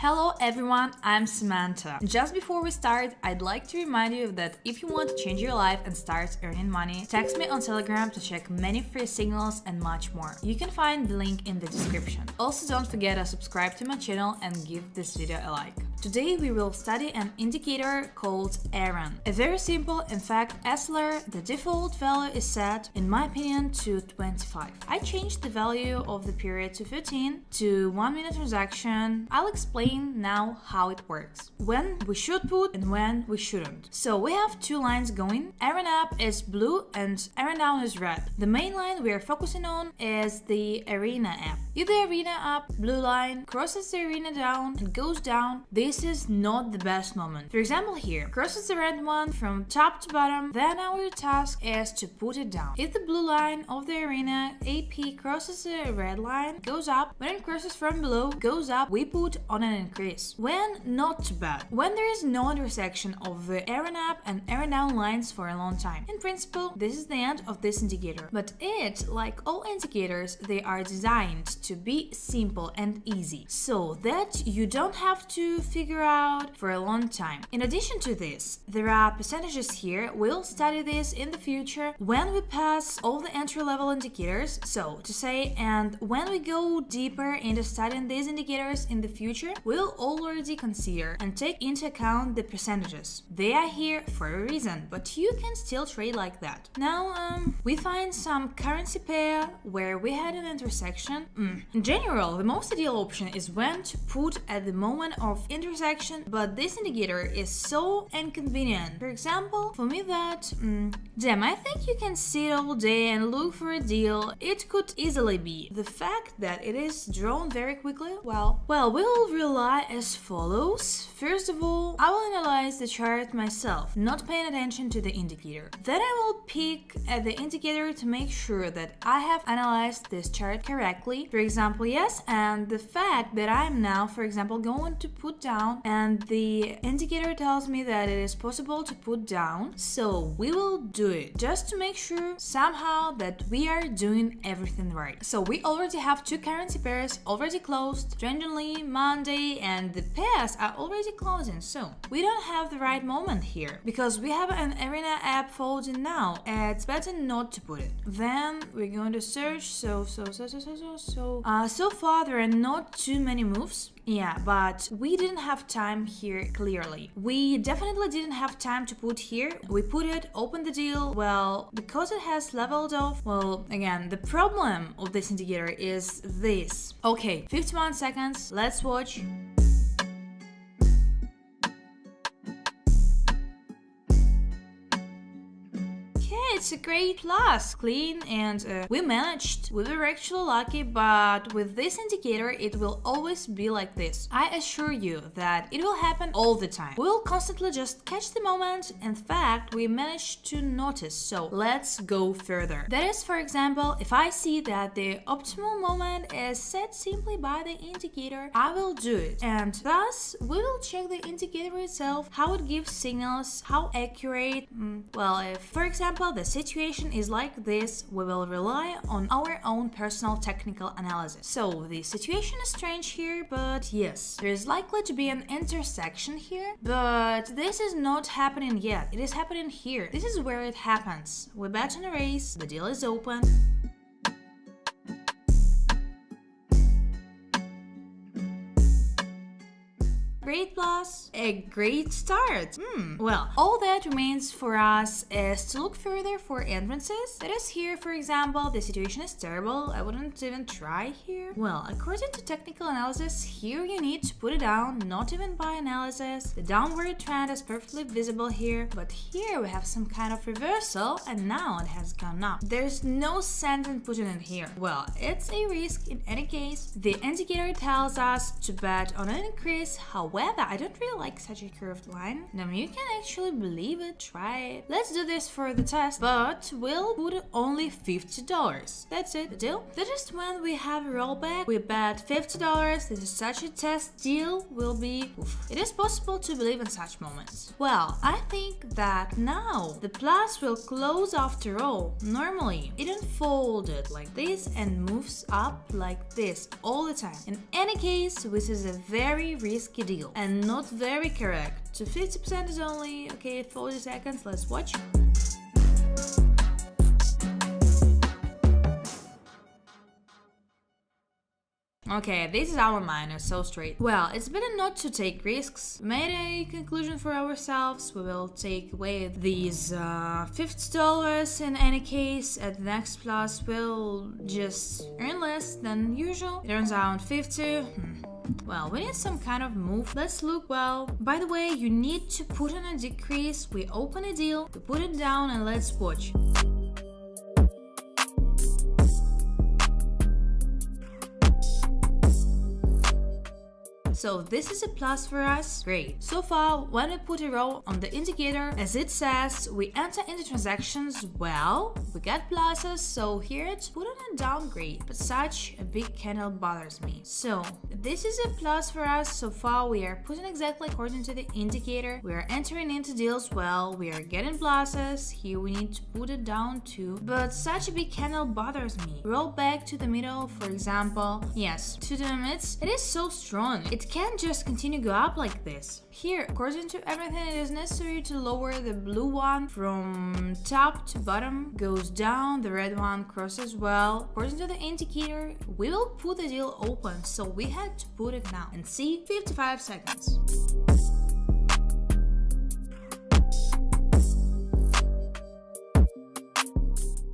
Hello everyone, I'm Samantha. Just before we start, I'd like to remind you that if you want to change your life and start earning money, text me on Telegram to check many free signals and much more. You can find the link in the description. Also, don't forget to subscribe to my channel and give this video a like. Today we will study an indicator called aroon. A very simple, in fact, oscillator. The default value is set, in my opinion, to 25. I changed the value of the period to 15 to 1 minute transaction. I'll explain now how it works, when we should put and when we shouldn't. So we have two lines going. Aroon up is blue and aroon down is red. The main line we are focusing on is the arena app. If the arena up blue line crosses the arena down and goes down, this is not the best moment. For example, here crosses the red one from top to bottom, then our task is to put it down. If the blue line of the arena AP crosses the red line, goes up. When it crosses from below, goes up, we put on an increase. When not too bad. When there is no intersection of the aroon up and aroon down lines for a long time. In principle, this is the end of this indicator. But it, like all indicators, they are designed to be simple and easy, so that you don't have to figure out for a long time. In addition to this, there are percentages here. We'll study this in the future when we pass all the entry-level indicators, so to say, and when we go deeper into studying these indicators in the future, we'll already consider and take into account the percentages. They are here for a reason, but you can still trade like that. Now, we find some currency pair where we had an intersection. In general, the most ideal option is when to put at the moment of intersection, but this indicator is so inconvenient. For example, for me that, damn, I think you can sit all day and look for a deal. It could easily be the fact that it is drawn very quickly. Well, we'll rely as follows. First of all, I will analyze the chart myself, not paying attention to the indicator. Then I will pick at the indicator to make sure that I have analyzed this chart correctly. For example, yes, and the fact that I'm now, for example, going to put down and the indicator tells me that it is possible to put down, so we will do it just to make sure somehow that we are doing everything right. So we already have two currency pairs already closed, strangely Monday, and the pairs are already closing, so we don't have the right moment here because we have an arena app folding now. It's better not to put it. Then we're going to search. So far there are not too many moves. Yeah, but we didn't have time here clearly. We definitely didn't have time to put here. We put it, open the deal. Well, because it has leveled off, well, again, the problem of this indicator is this. Okay, 51 seconds. Let's watch. It's a great plus, clean, and we managed. We were actually lucky, but with this indicator it will always be like this. I assure you that it will happen all the time. We'll constantly just catch the moment. In fact, we managed to notice, so let's go further. That is, for example, if I see that the optimal moment is set simply by the indicator, I will do it, and thus we will check the indicator itself, how it gives signals, how accurate. Well, if, for example, the situation is like this, we will rely on our own personal technical analysis. So the situation is strange here, but yes, there is likely to be an intersection here, but this is not happening yet. It is happening here. This is where it happens. We bet on a raise, the deal is open. Great plus, a great start. Well, all that remains for us is to look further for entrances. That is here, for example, the situation is terrible. I wouldn't even try here. Well, according to technical analysis, here you need to put it down, not even by analysis. The downward trend is perfectly visible here, but here we have some kind of reversal and now it has gone up. There's no sense in putting it here. Well, it's a risk in any case. The indicator tells us to bet on an increase, however, However, I don't really like such a curved line. Now you can actually believe it, try it. Let's do this for the test, but we'll put only $50. That's it, the deal. That is when we have a rollback. We bet $50. This is such a test deal will be oof. It is possible to believe in such moments. Well, I think that now the plus will close after all. Normally, it unfolded like this and moves up like this all the time. In any case, this is a very risky deal and not very correct. So 50% is only, okay, 40 seconds. Let's watch. Okay, this is our minus, so straight. Well, it's better not to take risks. We made a conclusion for ourselves. We will take away these $50 in any case. At the next plus, we'll just earn less than usual. It turns out 50. Well, we need some kind of move. Let's look. Well, by the way, you need to put in a decrease. We open a deal, we put it down, and let's watch. So this is a plus for us. Great. So far, when we put a row on the indicator, as it says, we enter into transactions. Well, we get pluses, so here it's put on a downgrade. But such a big candle bothers me. So this is a plus for us. So far, we are putting exactly according to the indicator. We are entering into deals well. We are getting pluses. Here we need to put it down too. But such a big candle bothers me. Roll back to the middle, for example. Yes, to the limits. It is so strong. It can't just continue go up like this. Here, according to everything, it is necessary to lower the blue one from top to bottom, goes down, the red one crosses well. According to the indicator, we will put the deal open, so we had to put it now and see 55 seconds.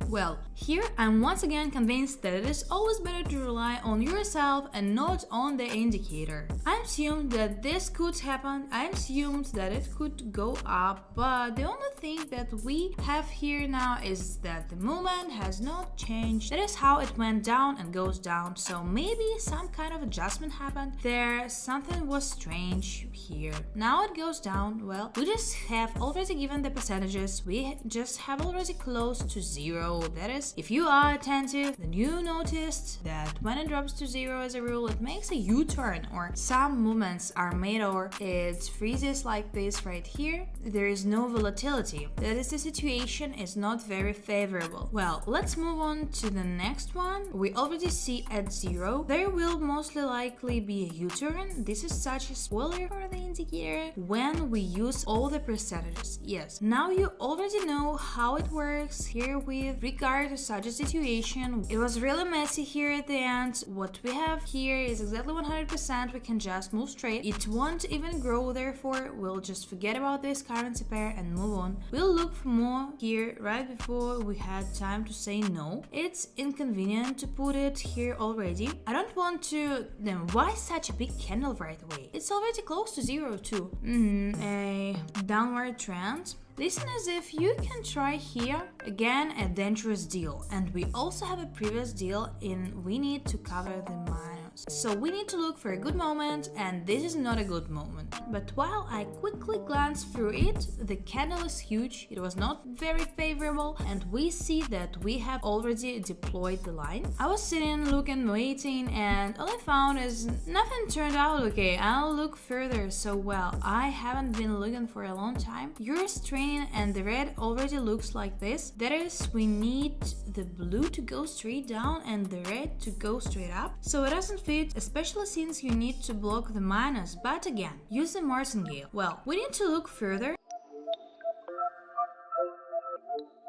Well, here I'm once again convinced that it is always better to rely on yourself and not on the indicator. I assumed that this could happen, I assumed that it could go up, but the only thing that we have here now is that the movement has not changed. That is how it went down and goes down, so maybe some kind of adjustment happened there, something was strange here. Now it goes down. Well, we just have already given the percentages, we just have already close to zero. That is, if you are attentive, then you noticed that when it drops to zero as a rule, it makes a U-turn, or some movements are made, or it freezes like this right here. There is no volatility. That is, the situation is not very favorable. Well, let's move on to the next one. We already see at zero. There will mostly likely be a U-turn. This is such a spoiler for the indicator when we use all the percentages. Yes, now you already know how it works here with regard to such a situation. It was really messy here at the end. What we have here is exactly 100%. We can just move straight. It won't even grow, therefore we'll just forget about this currency pair and move on. We'll look for more here right before we had time to say no. It's inconvenient to put it here already. I don't want to... Then why such a big candle right away? It's already close to zero too. A downward trend. Listen, as if you can try here. Again, a dangerous deal. And we also have a previous deal in we need to cover the minus. So we need to look for a good moment, and this is not a good moment. But while I quickly glance through it, the candle is huge, it was not very favorable, and we see that we have already deployed the line. I was sitting, looking, waiting, and all I found is nothing turned out okay. I'll look further. So well, I haven't been looking for a long time. You're straining and the red already looks like this. That is, we need the blue to go straight down and the red to go straight up. So it doesn't fit, especially since you need to block the minus. But again, use the martingale. Well, we need to look further.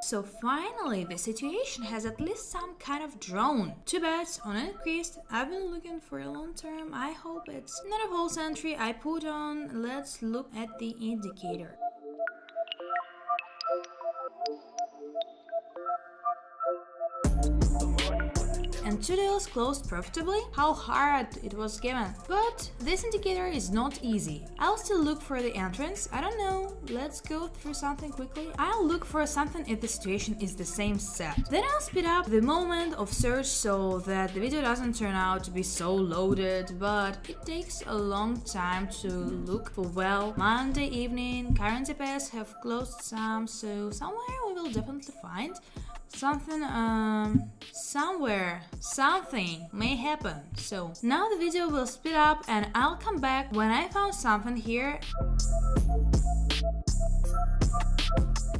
So finally, the situation has at least some kind of drawn. Two bets on increased. I've been looking for a long term. I hope it's not a false entry I put on. Let's look at the indicator. And and 2 deals closed profitably. How hard it was given. But this indicator is not easy. I'll still look for the entrance. I don't know. Let's go through something quickly. I'll look for something if the situation is the same set. Then I'll speed up the moment of search so that the video doesn't turn out to be so loaded, but it takes a long time to look for. Well, Monday evening, currency pairs have closed some, so somewhere we will definitely find something. Somewhere something may happen. So now the video will speed up and I'll come back when I found something here.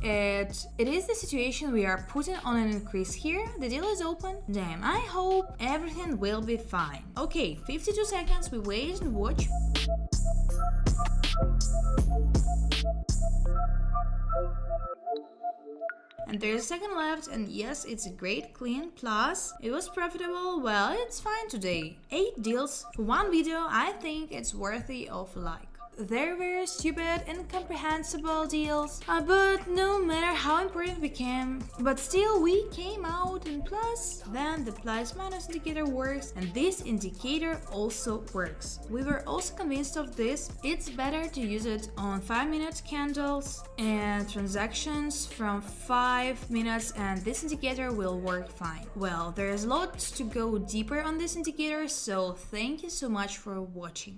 It is the situation we are putting on an increase here. The deal is open. Damn, I hope everything will be fine. Okay, 52 seconds, we wait and watch. And there's a second left, and yes, it's a great clean plus. It was profitable. Well, it's fine today. 8 deals for one video. I think it's worthy of a like. They're very stupid, incomprehensible deals, but no matter how important we came, but still we came out in plus. Then the plus minus indicator works, and this indicator also works. We were also convinced of this. It's better to use it on 5-minute candles and transactions from 5 minutes, and this indicator will work fine. Well, there's a lot to go deeper on this indicator, so thank you so much for watching.